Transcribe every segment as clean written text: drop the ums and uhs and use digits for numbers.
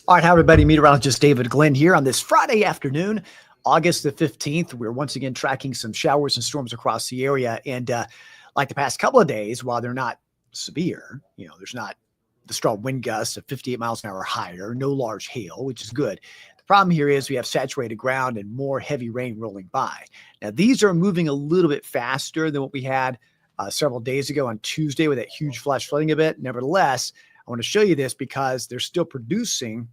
All right, how everybody, meteorologist David Glenn here on this Friday afternoon, August the 15th. We're once again tracking some showers and storms across the area. And like the past couple of days, while they're not severe, there's not the strong wind gusts of 58 miles an hour or higher, no large hail, which is good. The problem here is we have saturated ground and more heavy rain rolling by. Now, these are moving a little bit faster than what we had several days ago on Tuesday with that huge flash flooding event. Nevertheless, I want to show you this because they're still producing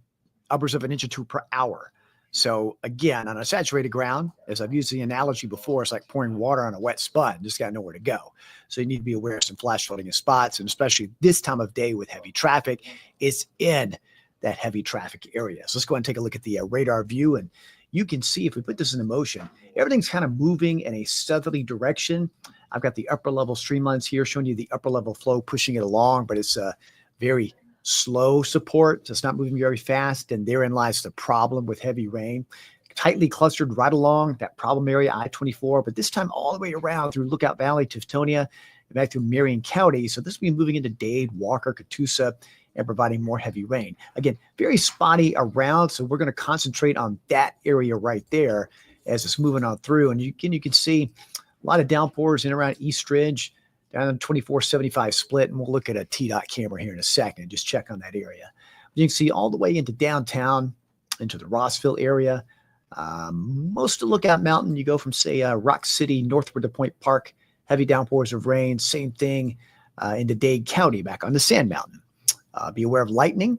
upwards of 1 inch or 2 per hour. So again, on a saturated ground, as I've used the analogy before, it's like pouring water on a wet spud, just got nowhere to go. So you need to be aware of some flash flooding in spots, and especially this time of day with heavy traffic, it's in that heavy traffic area. So let's go ahead and take a look at the radar view, and you can see if we put this into motion, everything's kind of moving in a southerly direction. I've got the upper level streamlines here showing you the upper level flow pushing it along, but it's very slow support, so it's not moving very fast, and therein lies the problem with heavy rain. Tightly clustered right along that problem area, I-24, but this time all the way around through Lookout Valley, Tiftonia, and back through Marion County. So this will be moving into Dade, Walker, Catoosa, and providing more heavy rain. Again, very spotty around, so we're going to concentrate on that area right there as it's moving on through. And you can see a lot of downpours in around East Ridge, down on 24-75 split, and we'll look at a TDOT camera here in a second and just check on that area. You can see all the way into downtown, into the Rossville area. Most of Lookout Mountain, you go from, say, Rock City northward to Point Park, heavy downpours of rain. Same thing into Dade County, back on the Sand Mountain. Be aware of lightning.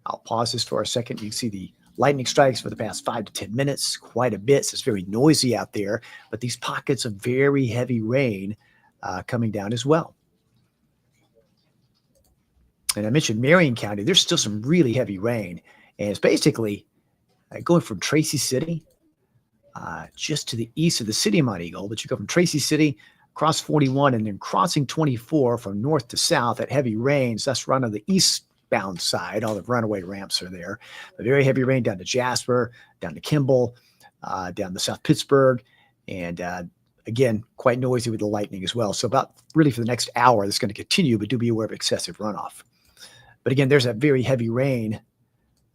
I'll pause this for a second. You can see the lightning strikes for the past 5 to 10 minutes, quite a bit. So it's very noisy out there, but these pockets of very heavy rain coming down as well. And I mentioned Marion County. There's still some really heavy rain. And it's basically going from Tracy City just to the east of the city of Mount Eagle. But you go from Tracy City, across 41, and then crossing 24 from north to south at heavy rains. That's run on the eastbound side. All the runaway ramps are there. The very heavy rain down to Jasper, down to Kimball, down to South Pittsburgh, and again, quite noisy with the lightning as well. So about really for the next hour, that's going to continue, but do be aware of excessive runoff. But again, there's that very heavy rain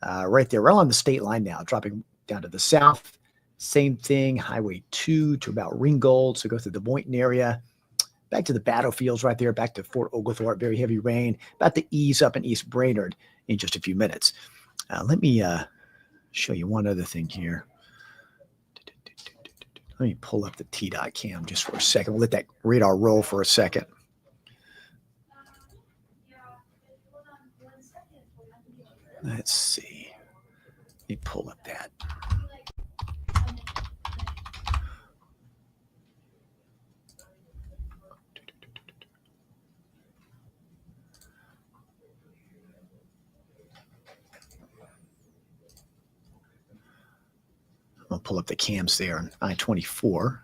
right there, right on the state line now, dropping down to the south. Same thing, Highway 2 to about Ringgold. So go through the Boynton area, back to the battlefields right there, back to Fort Oglethorpe, very heavy rain, about to ease up in East Brainerd in just a few minutes. Let me show you one other thing here. Let me pull up the TDOT cam just for a second. We'll let that radar roll for a second. Let's see. Let me pull up that. I'll pull up the cams there on I-24.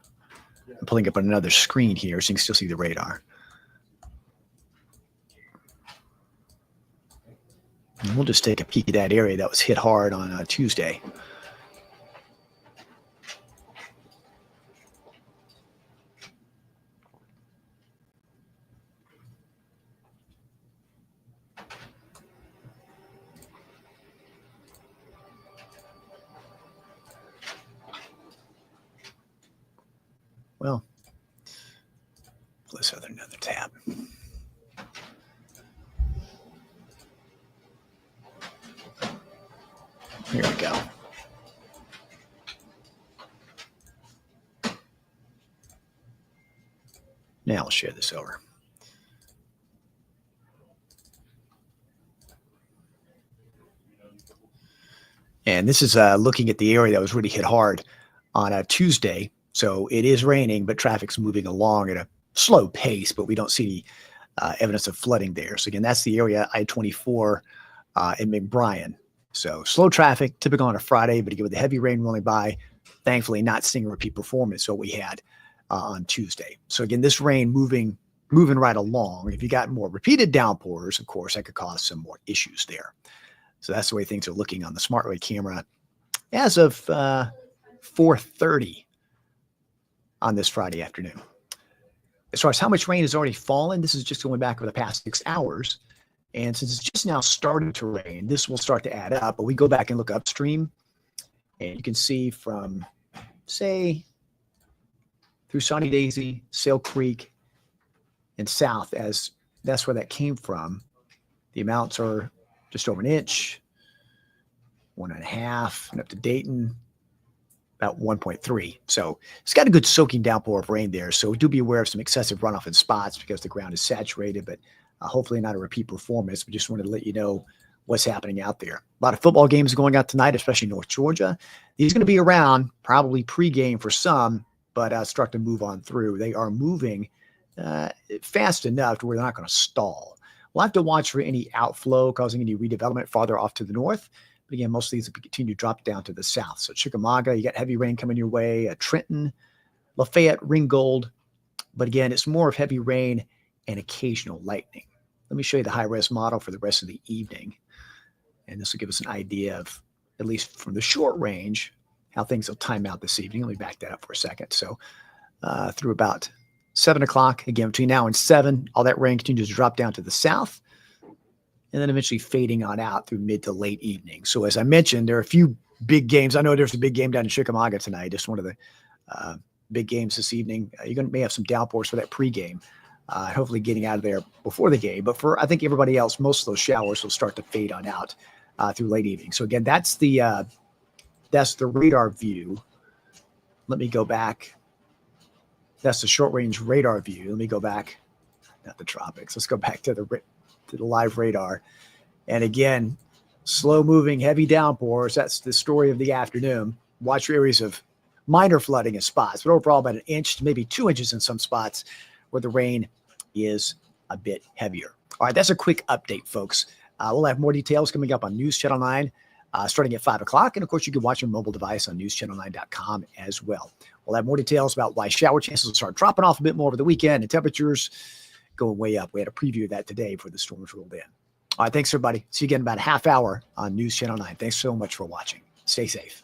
I'm pulling up on another screen here so you can still see the radar. And we'll just take a peek at that area that was hit hard on Tuesday. Well, let's another tab. Here we go. Now I'll share this over. And this is looking at the area that was really hit hard on a Tuesday. So it is raining, but traffic's moving along at a slow pace, but we don't see evidence of flooding there. So again, that's the area I-24 in McBrien. So slow traffic, typical on a Friday, but again, with the heavy rain rolling by, thankfully not seeing a repeat performance what we had on Tuesday. So again, this rain moving right along. If you got more repeated downpours, of course, that could cause some more issues there. So that's the way things are looking on the SmartWay camera as of 4:30 on this Friday afternoon. as far as how much rain has already fallen, this is just going back over the past 6 hours. And since it's just now started to rain, this will start to add up. But we go back and look upstream, and you can see from, say, through Shawnee Daisy, Sail Creek, and south, as that's where that came from. The amounts are just over an inch, 1.5, and up to Dayton, about 1.3. So it's got a good soaking downpour of rain there. So do be aware of some excessive runoff in spots because the ground is saturated, but hopefully not a repeat performance. We just wanted to let you know what's happening out there. A lot of football games going out tonight, especially North Georgia. These are going to be around, probably pregame for some, but start to move on through. They are moving fast enough to where they're not going to stall. We'll have to watch for any outflow causing any redevelopment farther off to the north. But again, most of these will continue to drop down to the south. So Chickamauga, you got heavy rain coming your way. Trenton, Lafayette, Ringgold. But again, it's more of heavy rain and occasional lightning. Let me show you the high-res model for the rest of the evening. And this will give us an idea of, at least from the short range, how things will time out this evening. Let me back that up for a second. So through about 7 o'clock, again, between now and 7, all that rain continues to drop down to the south, and then eventually fading on out through mid to late evening. So as I mentioned, there are a few big games. I know there's a big game down in Chickamauga tonight, just one of the big games this evening. May have some downpours for that pregame. Hopefully getting out of there before the game. But for, I think, everybody else, most of those showers will start to fade on out through late evening. So again, that's the radar view. Let me go back. That's the short range radar view. Let me go back, not the tropics. Let's go back to the live radar. And again, slow moving, heavy downpours. That's the story of the afternoon. Watch for areas of minor flooding in spots, but overall about 1 inch to maybe 2 inches in some spots where the rain is a bit heavier. All right, that's a quick update, folks. We'll have more details coming up on News Channel 9 starting at 5 o'clock. And, of course, you can watch your mobile device on newschannel9.com as well. We'll have more details about why shower chances will start dropping off a bit more over the weekend and temperatures going way up. We had a preview of that today before the storms rolled in. All right, thanks, everybody. See you again in about a half hour on News Channel 9. Thanks so much for watching. Stay safe.